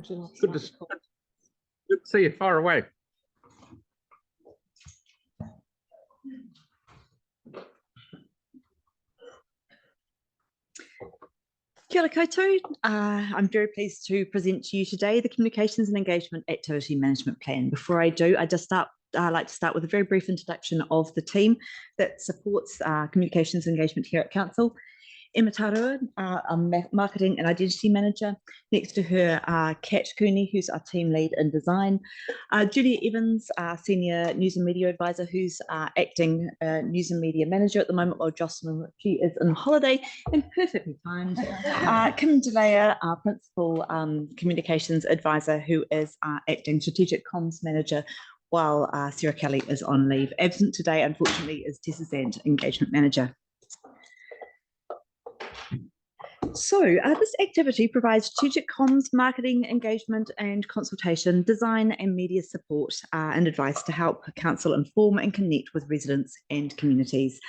Good to see you far away. Kia ora koutou. I'm very pleased to present to you today the Communications and Engagement Activity Management Plan. Before I do, I like to start with a very brief introduction of the team that supports communications and engagement here at Council. Emma Tarua, our Marketing and Identity Manager. Next to her, Kat Cooney, who's our team lead in design. Julia Evans, our Senior News and Media Advisor, who's acting News and Media Manager at the moment, while Jocelyn, she is on holiday and perfectly timed. Kim Delaya, our Principal Communications Advisor, who is acting Strategic Comms Manager, while Sarah Kelly is on leave. Absent today, unfortunately, is Tessa Zant, Engagement Manager. So this activity provides strategic comms, marketing, engagement and consultation, design and media support and advice to help Council inform and connect with residents and communities.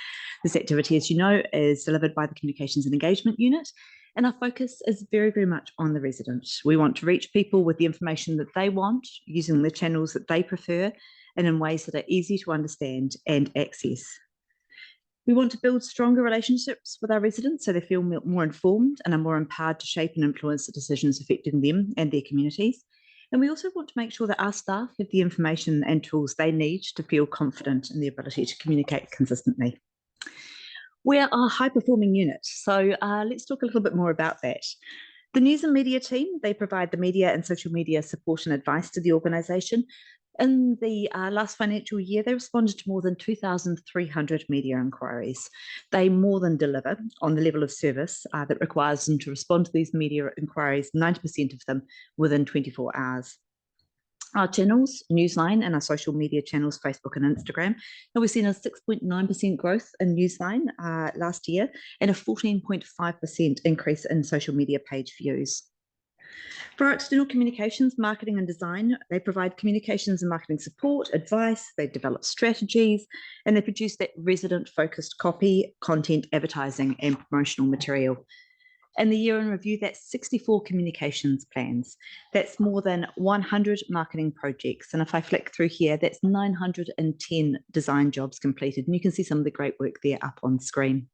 This activity, as you know, is delivered by the Communications and Engagement Unit, and our focus is very, very much on the resident. We want to reach people with the information that they want, using the channels that they prefer, and in ways that are easy to understand and access. We want to build stronger relationships with our residents so they feel more informed and are more empowered to shape and influence the decisions affecting them and their communities. And we also want to make sure that our staff have the information and tools they need to feel confident in the ability to communicate consistently. We're a high-performing unit, so let's talk a little bit more about that. The News and Media team, they provide the media and social media support and advice to the organisation. In the last financial year, they responded to more than 2,300 media inquiries. They more than deliver on the level of service that requires them to respond to these media inquiries, 90% of them within 24 hours. Our channels, Newsline and our social media channels, Facebook and Instagram, and we've seen a 6.9% growth in Newsline last year and a 14.5% increase in social media page views. For our external communications, marketing and design, they provide communications and marketing support, advice, they develop strategies, and they produce that resident-focused copy, content, advertising, and promotional material. In the year in review, that's 64 communications plans. That's more than 100 marketing projects. And if I flick through here, that's 910 design jobs completed. And you can see some of the great work there up on screen.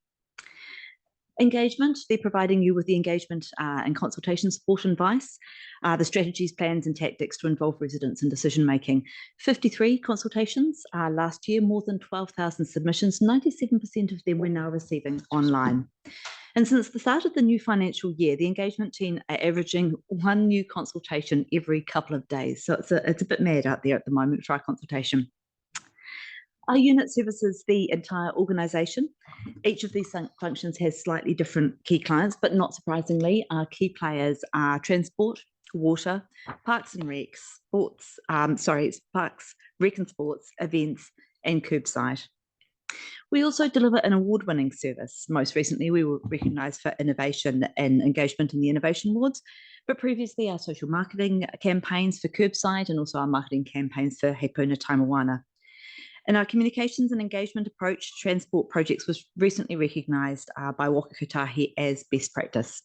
Engagement, they're providing you with the engagement and consultation support and advice, the strategies, plans and tactics to involve residents in decision-making. 53 consultations last year, more than 12,000 submissions, 97% of them we're now receiving online. And since the start of the new financial year, the engagement team are averaging one new consultation every couple of days. So it's a bit mad out there at the moment for our consultation. Our unit services the entire organisation. Each of these functions has slightly different key clients, but not surprisingly, our key players are transport, water, parks and rec, parks, rec and sports, events, and curbside. We also deliver an award-winning service. Most recently, we were recognised for innovation and engagement in the Innovation Awards, but previously our social marketing campaigns for curbside and also our marketing campaigns for Hepuna Taimawana. And our communications and engagement approach to transport projects was recently recognised by Waka Kotahi as best practice.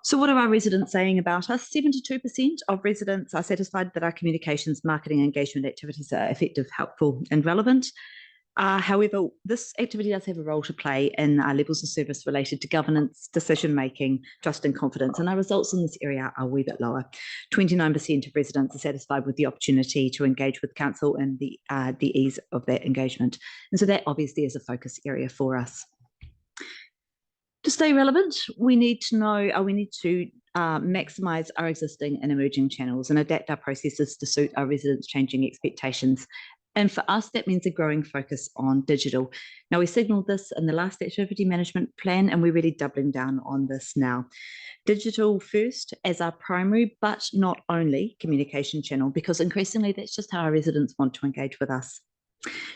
So what are our residents saying about us? 72% of residents are satisfied that our communications, marketing and engagement activities are effective, helpful and relevant. However, this activity does have a role to play in our levels of service related to governance, decision-making, trust and confidence, and our results in this area are a wee bit lower. 29% of residents are satisfied with the opportunity to engage with Council and the ease of that engagement. And so that obviously is a focus area for us. To stay relevant, we need to maximise our existing and emerging channels and adapt our processes to suit our residents' changing expectations. And for us, that means a growing focus on digital. Now, we signalled this in the last activity management plan, and we're really doubling down on this now. Digital first as our primary, but not only communication channel, because increasingly that's just how our residents want to engage with us.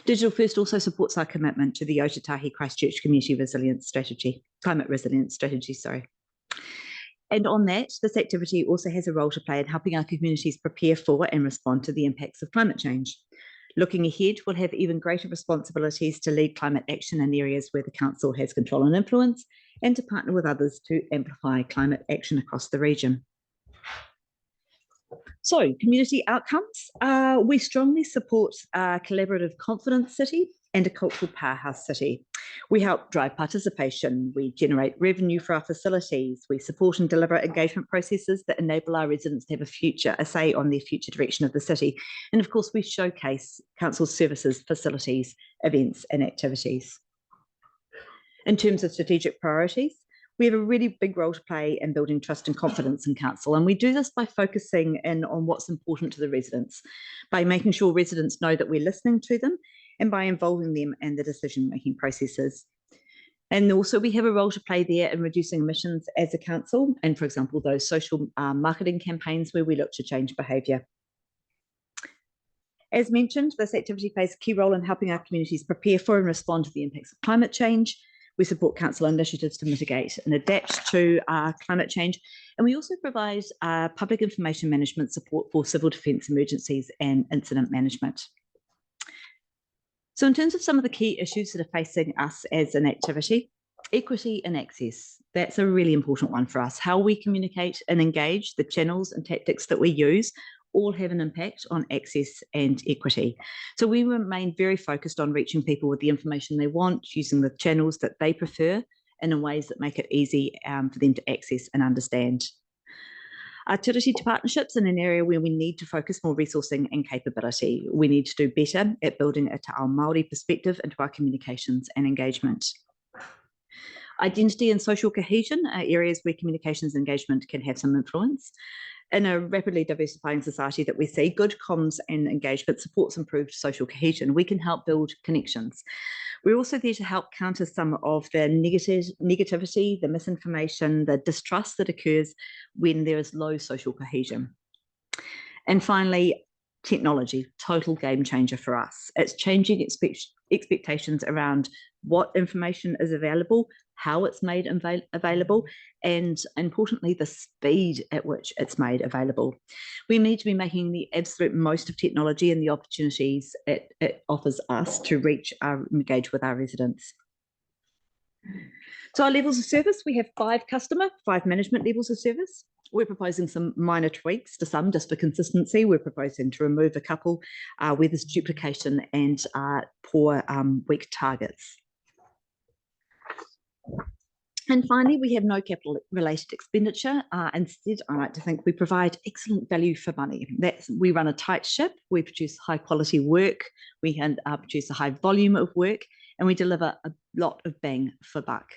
Digital first also supports our commitment to the Otatahi Christchurch Community Resilience Strategy, Climate Resilience Strategy, sorry. And on that, this activity also has a role to play in helping our communities prepare for and respond to the impacts of climate change. Looking ahead, we'll have even greater responsibilities to lead climate action in areas where the Council has control and influence, and to partner with others to amplify climate action across the region. So, community outcomes. We strongly support a collaborative confidence city and a cultural powerhouse city. We help drive participation, we generate revenue for our facilities, we support and deliver engagement processes that enable our residents to have a say on their future direction of the city. And of course, we showcase council services, facilities, events and activities. In terms of strategic priorities, we have a really big role to play in building trust and confidence in council, and we do this by focusing in on what's important to the residents, by making sure residents know that we're listening to them, and by involving them in the decision-making processes. And also we have a role to play there in reducing emissions as a council, and for example, those social marketing campaigns where we look to change behaviour. As mentioned, this activity plays a key role in helping our communities prepare for and respond to the impacts of climate change. We support council initiatives to mitigate and adapt to climate change. And we also provide public information management support for civil defence emergencies and incident management. So in terms of some of the key issues that are facing us as an activity, equity and access. That's a really important one for us. How we communicate and engage, the channels and tactics that we use all have an impact on access and equity. So we remain very focused on reaching people with the information they want, using the channels that they prefer, and in ways that make it easy for them to access and understand. Tiriti to partnerships in an area where we need to focus more resourcing and capability. We need to do better at building a Te Ao Māori perspective into our communications and engagement. Identity and social cohesion are areas where communications engagement can have some influence. In a rapidly diversifying society that we see, good comms and engagement supports improved social cohesion. We can help build connections. We're also there to help counter some of the negativity, the misinformation, the distrust that occurs when there is low social cohesion. And finally, technology, total game changer for us. It's changing expectations around what information is available, how it's made available, and importantly, the speed at which it's made available. We need to be making the absolute most of technology and the opportunities it offers us to engage with our residents. So our levels of service, we have 5 customer, 5 management levels of service. We're proposing some minor tweaks to some just for consistency. We're proposing to remove a couple where there's duplication and poor weak targets. And finally, we have no capital related expenditure. Instead, I like to think we provide excellent value for money. We run a tight ship, we produce high quality work, we can produce a high volume of work, and we deliver a lot of bang for buck.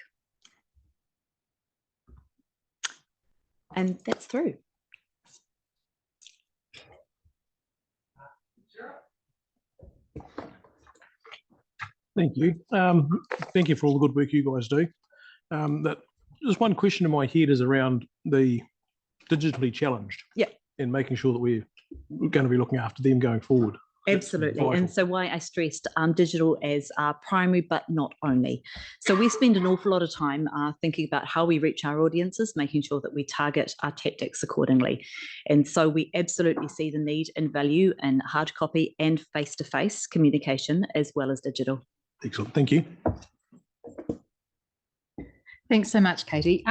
And that's through. Thank you. Thank you for all the good work you guys do. Just one question in my head is around the digitally challenged. Yeah. And making sure that we're going to be looking after them going forward. Absolutely. And so why I stressed digital as primary, but not only. So we spend an awful lot of time thinking about how we reach our audiences, making sure that we target our tactics accordingly. And so we absolutely see the need and value in hard copy and face-to-face communication as well as digital. Excellent. Thank you. Thanks so much, Katie.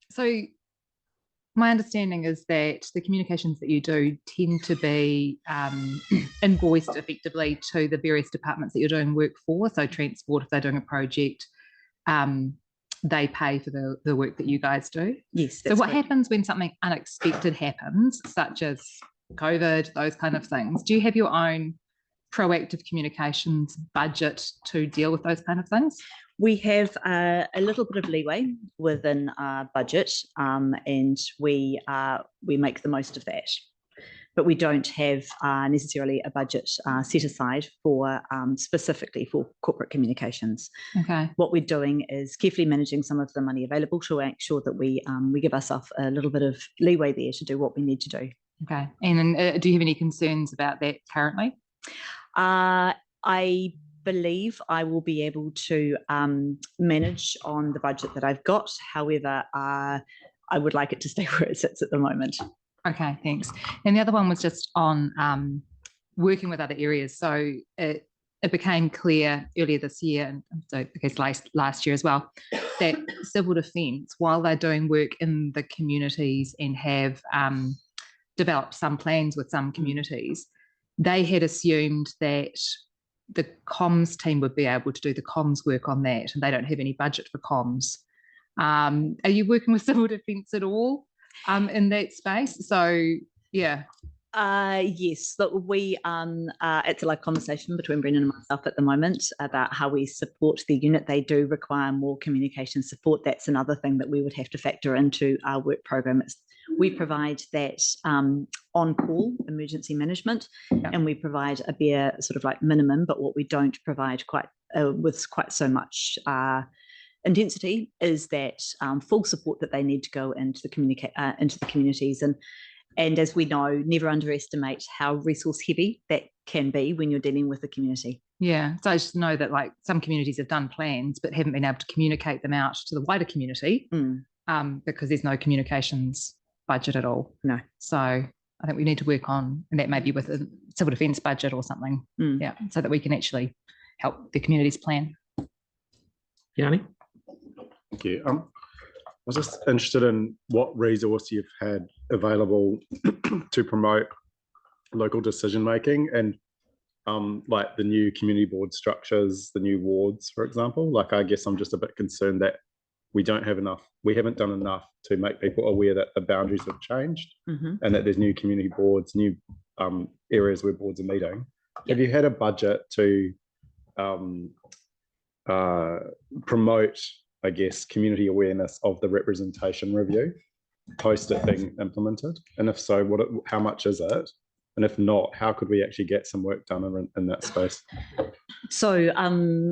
So my understanding is that the communications that you do tend to be invoiced effectively to the various departments that you're doing work for. So transport, if they're doing a project, they pay for the work that you guys do. Yes. So what happens when something unexpected happens, such as COVID, those kind of things? Do you have your own proactive communications budget to deal with those kind of things? We have a little bit of leeway within our budget, and we make the most of that. But we don't have necessarily a budget set aside for specifically for corporate communications. Okay. What we're doing is carefully managing some of the money available to make sure that we give ourselves a little bit of leeway there to do what we need to do. Okay. And do you have any concerns about that currently? I believe I will be able to manage on the budget that I've got. However, I would like it to stay where it sits at the moment. Okay, thanks. And the other one was just on working with other areas. So it became clear earlier this year, and so I guess last year as well, that civil defence, while they're doing work in the communities and have developed some plans with some communities, they had assumed that the comms team would be able to do the comms work on that, and they don't have any budget for comms. Are you working with civil defence at all in that space? So, yeah. Yes, look, we it's a live conversation between Brendan and myself at the moment about how we support the unit. They do require more communication support. That's another thing that we would have to factor into our work program. We provide that on-call emergency management, and we provide a bare sort of like minimum, but what we don't provide quite with quite so much intensity is that full support that they need to go into the communities. And as we know, never underestimate how resource heavy that can be when you're dealing with the community. Yeah, so I just know that like some communities have done plans but haven't been able to communicate them out to the wider community because there's no communications budget at all. No. So I think we need to work on, and that maybe with a civil defence budget or something, so that we can actually help the communities plan. Yanni? Thank you. I was just interested in what resource you've had available to promote local decision making and like the new community board structures, the new wards, for example. Like, I guess I'm just a bit concerned that we haven't done enough to make people aware that the boundaries have changed and that there's new community boards, new areas where boards are meeting. Have you had a budget to promote, I guess, community awareness of the representation review post it being implemented? And if so, how much is it? And if not, how could we actually get some work done in that space? So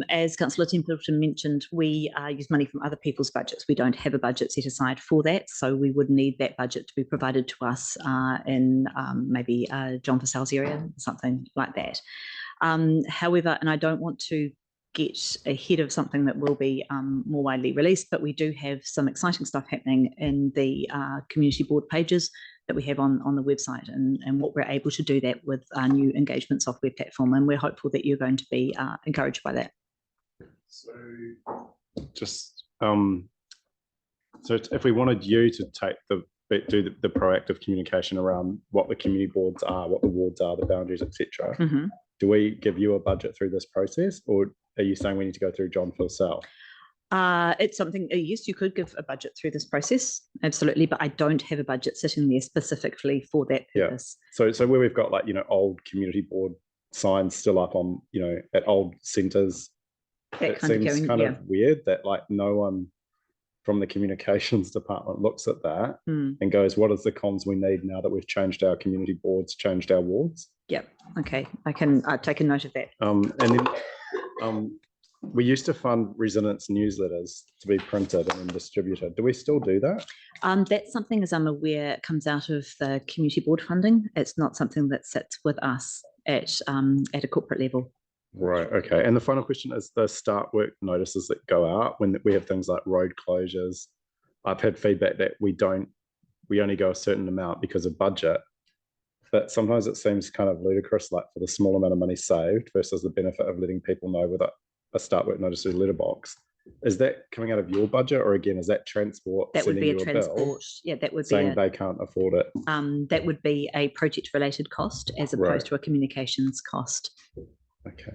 as Councillor Templeton mentioned, we use money from other people's budgets. We don't have a budget set aside for that. So we would need that budget to be provided to us in maybe John Purcell's area, something like that. However, and I don't want to get ahead of something that will be more widely released, but we do have some exciting stuff happening in the community board pages that we have on the website, and what we're able to do that with our new engagement software platform, and we're hopeful that you're going to be encouraged by that. So just so if we wanted you to do the proactive communication around what the community boards are, what the wards are, the boundaries, etc., do we give you a budget through this process, or are you saying we need to go through John Purcell? It's something, yes, you could give a budget through this process, absolutely, but I don't have a budget sitting there specifically for that purpose. So where we've got, like, old community board signs still up on, at old centres, it seems kind of weird that, like, no one from the communications department looks at that and goes, what is the comms we need now that we've changed our community boards, changed our wards? Yep. Okay. I can take a note of that. And then we used to fund residents' newsletters to be printed and then distributed. Do we still do that? That's something, as I'm aware, comes out of the community board funding. It's not something that sits with us at a corporate level. Right. Okay. And the final question is the start work notices that go out when we have things like road closures. I've had feedback that we only go a certain amount because of budget, but sometimes it seems kind of ludicrous, like for the small amount of money saved versus the benefit of letting people know with a start work notice through letterbox. Is that coming out of your budget, or again, is that transport? That would be a transport. Yeah, that would be saying they can't afford it. That would be a project-related cost as opposed to a communications cost. Okay.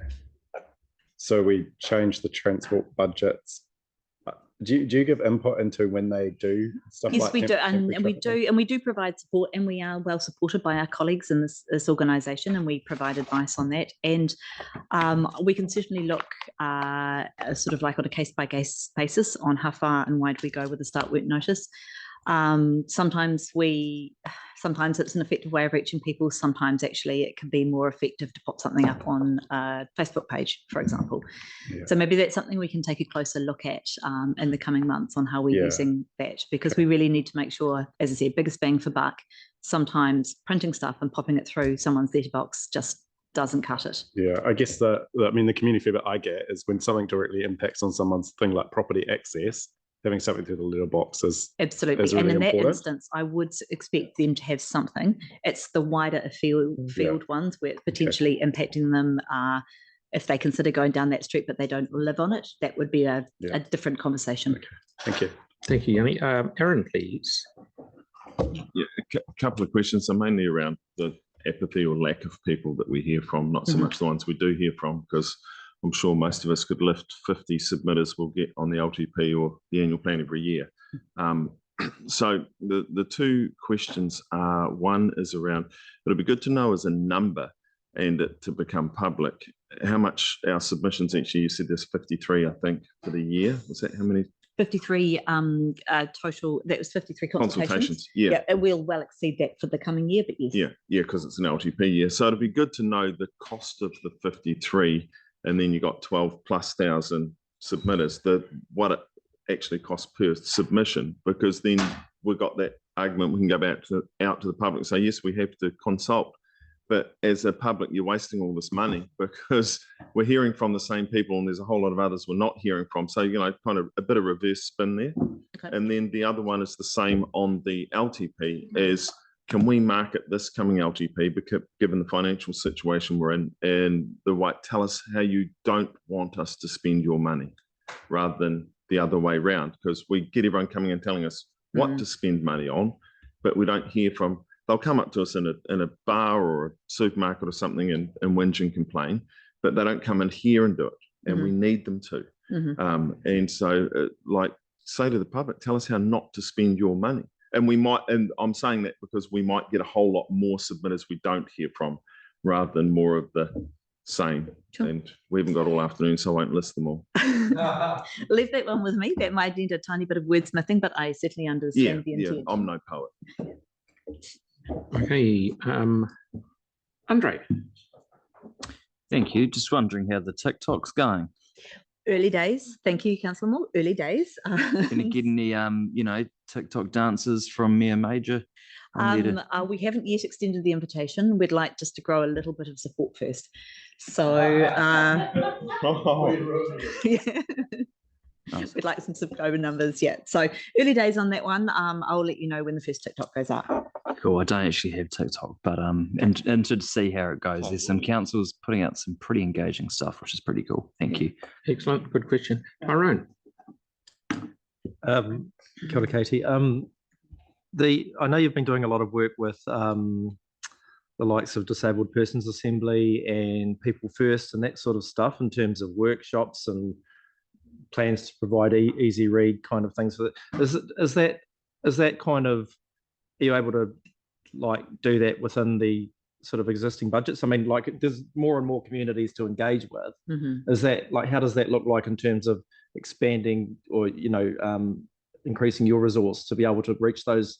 So we change the transport budgets. Do you give input into when they do stuff like that? Yes, we do, and we do provide support, and we are well supported by our colleagues in this organisation, and we provide advice on that. And we can certainly look sort of like on a case-by-case basis on how far and wide we go with the start work notice. Sometimes it's an effective way of reaching people. Sometimes actually it can be more effective to pop something up on a Facebook page, for example. Yeah. So maybe that's something we can take a closer look at in the coming months on how we're using that, because we really need to make sure, as I said, biggest bang for buck. Sometimes printing stuff and popping it through someone's letterbox just doesn't cut it. Yeah, I guess the community feedback I get is when something directly impacts on someone's thing like property access, having something through the letterbox is absolutely is really and in important. That instance, I would expect them to have something. It's the wider field ones where it's potentially impacting them. If they consider going down that street but they don't live on it, that would be a different conversation. Okay. Thank you. Thank you, Yanni. Aaron, please. Yeah, a couple of questions. So mainly around the apathy or lack of people that we hear from, not so much the ones we do hear from, because I'm sure most of us could lift 50 submitters we'll get on the LTP or the annual plan every year. So the two questions are, one is around, it'll be good to know as a number and it to become public, how much our submissions each year, you said there's 53, I think, for the year. Was that how many? 53 total, that was 53 consultations. Yeah. And we'll well exceed that for the coming year, but yes. Yeah, because it's an LTP year. So it'd be good to know the cost of the 53, and then you got 12,000+ submitters, what it actually costs per submission, because then we've got that argument we can go back out to the public and say, yes, we have to consult, but as a public, you're wasting all this money because we're hearing from the same people and there's a whole lot of others we're not hearing from. So, kind of a bit of reverse spin there. Okay. And then the other one is the same on the LTP is, can we market this coming LTP, because given the financial situation we're in, and tell us how you don't want us to spend your money rather than the other way around, because we get everyone coming and telling us what to spend money on, but we don't hear from. They'll come up to us in a bar or a supermarket or something and whinge and complain, but they don't come in here and do it, and we need them to. And so, say to the public, tell us how not to spend your money. And we might, and I'm saying that because we might get a whole lot more submitters we don't hear from, rather than more of the same. Sure. And we haven't got all afternoon, so I won't list them all. Leave that one with me. That might need a tiny bit of wordsmithing, but I certainly understand the intent. Yeah, I'm no poet. Okay, Andre. Thank you. Just wondering how the TikTok's going. Early days. Thank you, Councillor Moore. Early days. Can you get any, TikTok dances from Mayor Major? We haven't yet extended the invitation. We'd like just to grow a little bit of support first. So, yeah. Nice. We'd like some subscriber numbers. Yeah. So early days on that one. I'll let you know when the first TikTok goes up. Cool. I don't actually have TikTok, but interested to see how it goes. There's some councils putting out some pretty engaging stuff, which is pretty cool. Thank you. Excellent. Good question. Tyrone. Kia ora, Katie. I know you've been doing a lot of work with the likes of Disabled Persons Assembly and People First and that sort of stuff in terms of workshops and plans to provide easy read kind of things. Is that kind of, are you able to do that within the sort of existing budgets? I mean, there's more and more communities to engage with. Is that how does that look like in terms of expanding or increasing your resource to be able to reach those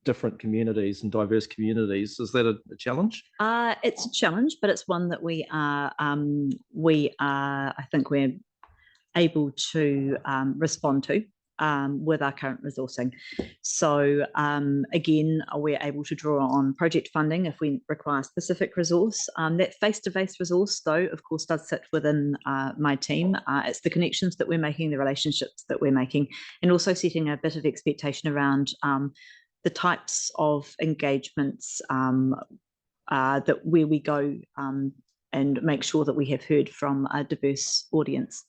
different communities and diverse communities? Is that a challenge? It's a challenge, but it's one that we are I think we're able to respond to with our current resourcing. So again, we're able to draw on project funding if we require specific resource. That face-to-face resource, though, of course, does sit within my team. It's the connections that we're making, the relationships that we're making, and also setting a bit of expectation around the types of engagements that where we go and make sure that we have heard from a diverse audience.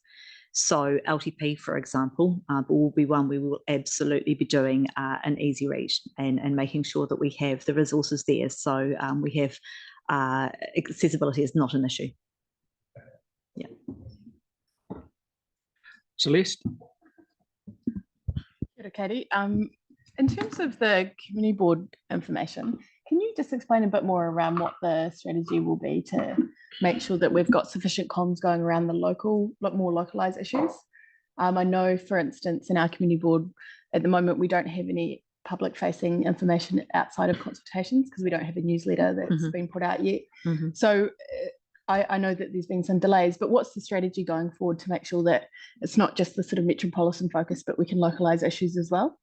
So LTP, for example, will be one we will absolutely be doing an easy read and making sure that we have the resources there. So we have accessibility is not an issue. Yeah. Celeste. Kia ora, Katie. In terms of the community board information, can you just explain a bit more around what the strategy will be to make sure that we've got sufficient comms going around the more localized issues? I know, for instance, in our community board at the moment, we don't have any public facing information outside of consultations because we don't have a newsletter that's been put out yet. So I know that there's been some delays, but what's the strategy going forward to make sure that it's not just the sort of metropolitan focus, but we can localize issues as well?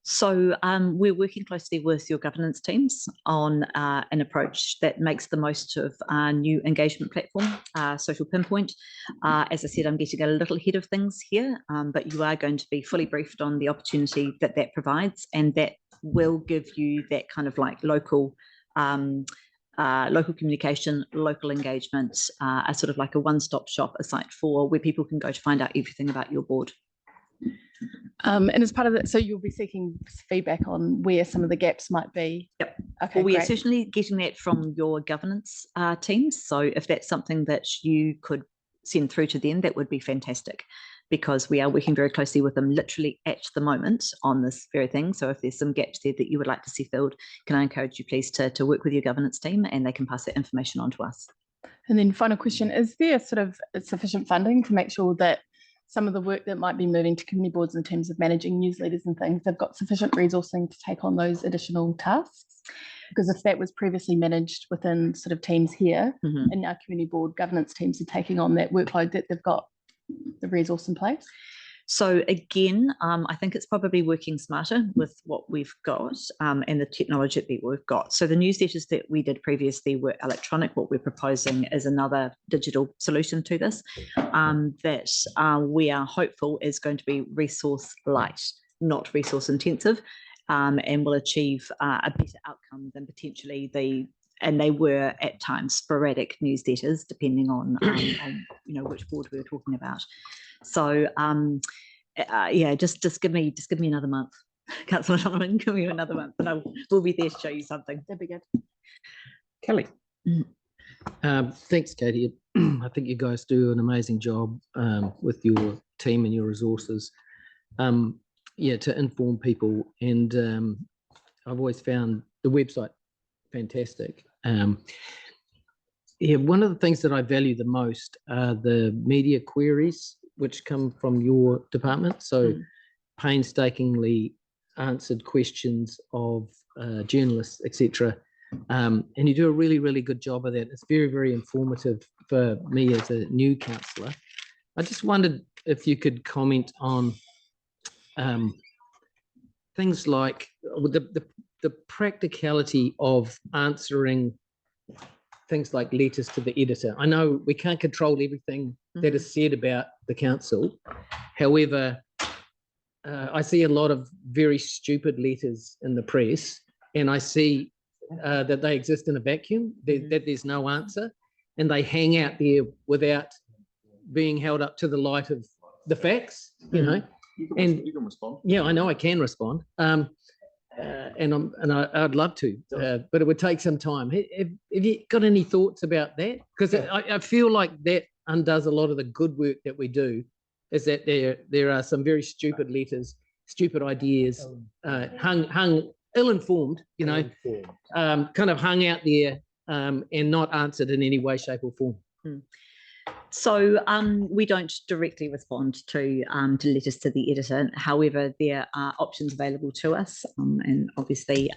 So we're working closely with your governance teams on an approach that makes the most of our new engagement platform, Social Pinpoint. As I said, I'm getting a little ahead of things here, but you are going to be fully briefed on the opportunity that that provides, and that will give you that kind of local communication, local engagement, a sort of like a one-stop shop, a site for where people can go to find out everything about your board. And as part of that, so you'll be seeking feedback on where some of the gaps might be. Yep. Okay, Well, we are great. certainly getting that from your governance teams. So if that's something that you could send through to them, that would be fantastic, because we are working very closely with them literally at the moment on this very thing. So if there's some gaps there that you would like to see filled, can I encourage you please to work with your governance team, and they can pass that information on to us. And then final question, is there sort of sufficient funding to make sure that some of the work that might be moving to community boards in terms of managing newsletters and things, they've got sufficient resourcing to take on those additional tasks? Because if that was previously managed within sort of teams here, and our community board governance teams are taking on that workload, that they've got the resource in place? So again, I think it's probably working smarter with what we've got and the technology that we've got. So the newsletters that we did previously were electronic. What we're proposing is another digital solution to this that we are hopeful is going to be resource light, not resource intensive, and will achieve a better outcome than potentially and they were at times sporadic newsletters, depending on which board we were talking about. So yeah, just give me another month, Councillor Donovan. Give me another month, and we'll be there to show you something. That'd be good. Kelly. Thanks, Katie. I think you guys do an amazing job with your team and your resources. Yeah, to inform people, and I've always found the website fantastic. Yeah, one of the things that I value the most are the media queries which come from your department. So painstakingly answered questions of journalists, etc. And you do a really, really good job of that. It's very, very informative for me as a new councillor. I just wondered if you could comment on things like the practicality of answering things like letters to the editor. I know we can't control everything that is said about the council. However, I see a lot of very stupid letters in the press, and I see that they exist in a vacuum, that there's no answer, and they hang out there without being held up to the light of the facts, you know. You can respond. Yeah, I know I can respond. And I'd love to, but it would take some time. Have you got any thoughts about that? Because I feel like that undoes a lot of the good work that we do, is that there are some very stupid letters, stupid ideas, hung ill-informed, you know, kind of hung out there and not answered in any way, shape or form. So we don't directly respond to letters to the editor. However, there are options available to us, and obviously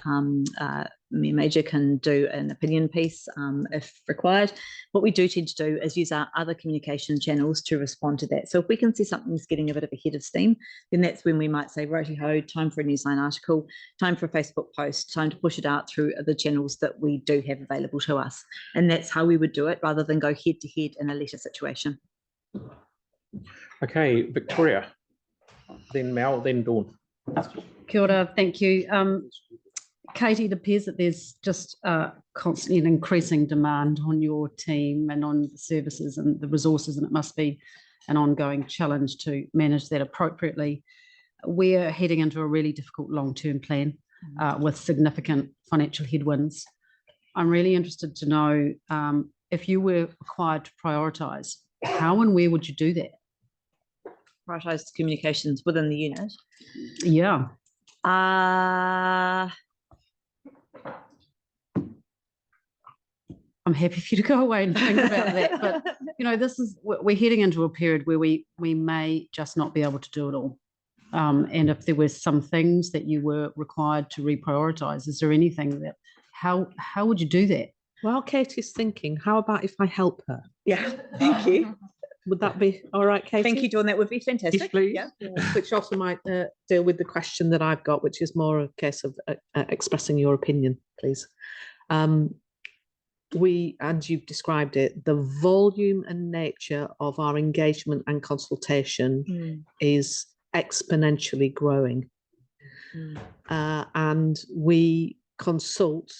Mayor Major can do an opinion piece if required. What we do tend to do is use our other communication channels to respond to that. So if we can see something's getting a bit of a head of steam, then that's when we might say, righty-ho, time for a Newsline article, time for a Facebook post, time to push it out through the channels that we do have available to us. And that's how we would do it, rather than go head to head in a letter situation. Okay, Victoria, then Mel, then Dawn. Kia ora, thank you. Katie, it appears that there's just constantly an increasing demand on your team and on the services and the resources, and it must be an ongoing challenge to manage that appropriately. We're heading into a really difficult long-term plan with significant financial headwinds. I'm really interested to know if you were required to prioritise, how and where would you do that? Prioritise communications within the unit. Yeah. I'm happy for you to go away and think about that. But, you know, we're heading into a period where we may just not be able to do it all. And if there were some things that you were required to reprioritise, is there anything that, how would you do that? Well, Katie's thinking, how about if I help her? Yeah, thank you. Would that be all right, Katie? Thank you, Dawn. That would be fantastic. Yes, please. Yeah. Which also might deal with the question that I've got, which is more a case of expressing your opinion, please. And you've described it, the volume and nature of our engagement and consultation is exponentially growing. And we consult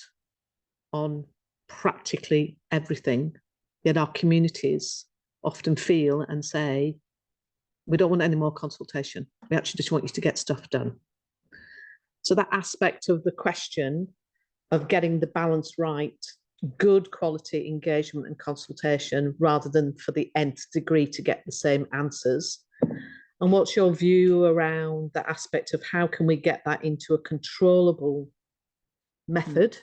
on practically everything, yet our communities often feel and say, We don't want any more consultation. We actually just want you to get stuff done. So that aspect of the question of getting the balance right, good quality engagement and consultation rather than for the nth degree to get the same answers. And what's your view around the aspect of how can we get that into a controllable method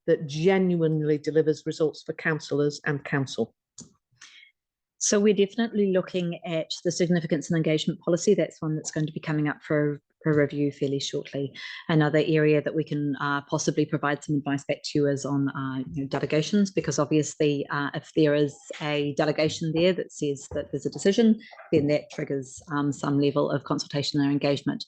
that genuinely delivers results for councillors and council? So we're definitely looking at the significance and engagement policy. That's one that's going to be coming up for review fairly shortly. Another area that we can possibly provide some advice back to you is on delegations, because obviously if there is a delegation there that says that there's a decision, then that triggers some level of consultation and engagement.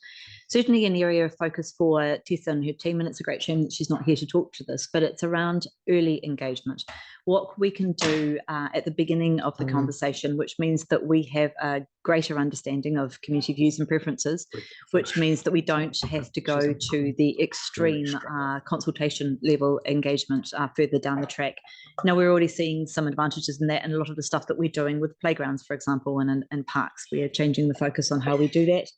Certainly an area of focus for Tessa and her team, and it's a great shame that she's not here to talk to this, but it's around early engagement. What we can do at the beginning of the conversation, which means that we have a greater understanding of community views and preferences, which means that we don't have to go to the extreme consultation level engagement further down the track. Now, we're already seeing some advantages in that, and a lot of the stuff that we're doing with playgrounds, for example, and parks, we are changing the focus on how we do that.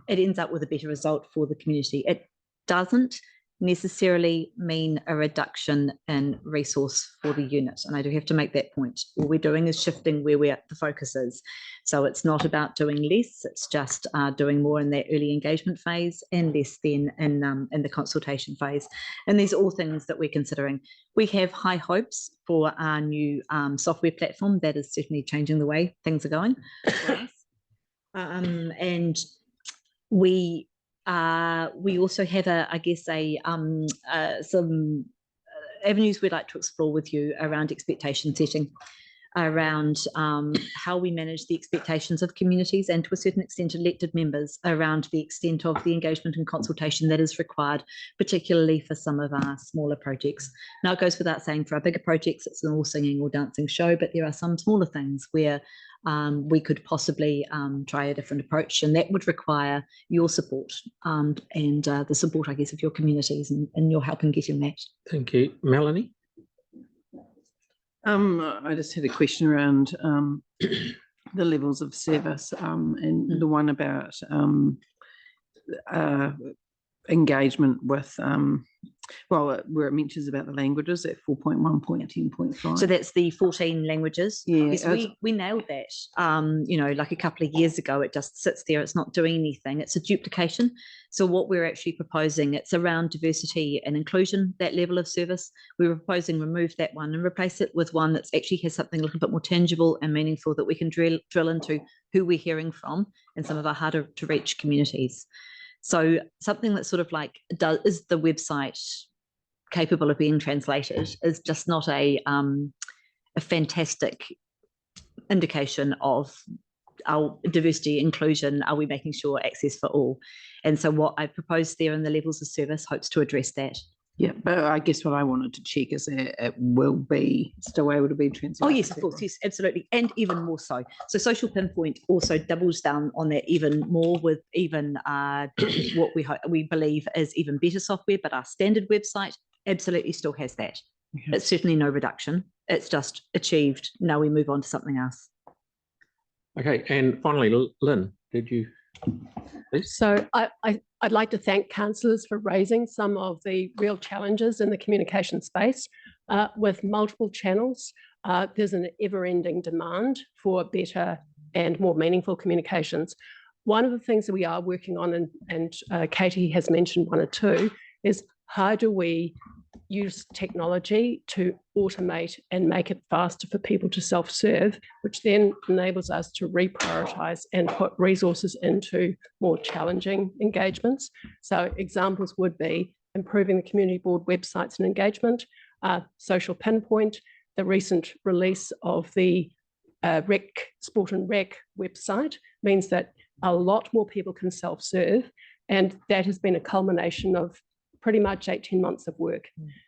It ends up with a better result for the community. It doesn't necessarily mean a reduction in resource for the unit, and I do have to make that point. All we're doing is shifting where the focus is. So it's not about doing less, it's just doing more in that early engagement phase and less then in the consultation phase. And these are all things that we're considering. We have high hopes for our new software platform. That is certainly changing the way things are going for us. And we also have some avenues we'd like to explore with you around expectation setting, around how we manage the expectations of communities and to a certain extent elected members around the extent of the engagement and consultation that is required, particularly for some of our smaller projects. Now, it goes without saying for our bigger projects, it's an all singing or dancing show, but there are some smaller things where we could possibly try a different approach, and that would require your support and the support, I guess, of your communities and your help in getting that. Thank you. Melanie? I just had a question around the levels of service and the one about engagement with where it mentions about the languages at 4.1.10.5. So that's the 14 languages. Yeah, yes, we nailed that. Like a couple of years ago, it just sits there, it's not doing anything, it's a duplication. So what we're actually proposing, it's around diversity and inclusion, that level of service. We're proposing remove that one and replace it with one that actually has something a little bit more tangible and meaningful that we can drill into who we're hearing from in some of our harder to reach communities. So something that sort of like is the website capable of being translated is just not a fantastic indication of our diversity, inclusion. Are we making sure access for all? And so what I proposed there in the levels of service hopes to address that. Yeah, but I guess what I wanted to check is that it will be still able to be translated. Oh yes, of course, yes, absolutely, and even more so. So Social Pinpoint also doubles down on that even more with even what we believe is even better software, but our standard website absolutely still has that. Okay. It's certainly no reduction. It's just achieved. Now we move on to something else. Okay, and finally, Lynn, did you? So I'd like to thank councillors for raising some of the real challenges in the communication space. With multiple channels, there's an ever-ending demand for better and more meaningful communications. One of the things that we are working on, and Katie has mentioned one or two, is how do we use technology to automate and make it faster for people to self-serve, which then enables us to reprioritize and put resources into more challenging engagements. So examples would be improving the community board websites and engagement, Social Pinpoint, the recent release of the Sport and Rec website means that a lot more people can self-serve, and that has been a culmination of pretty much 18 months of work.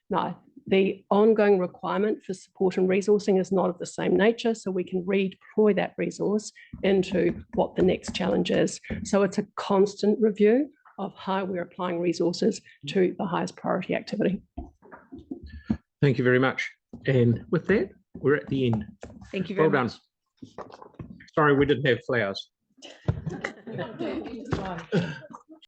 Now, the ongoing requirement for support and resourcing is not of the same nature, so we can redeploy that resource into what the next challenge is. So it's a constant review of how we're applying resources to the highest priority activity. Thank you very much. And with that, we're at the end. Thank you very much. Well done. Sorry, we didn't have flowers.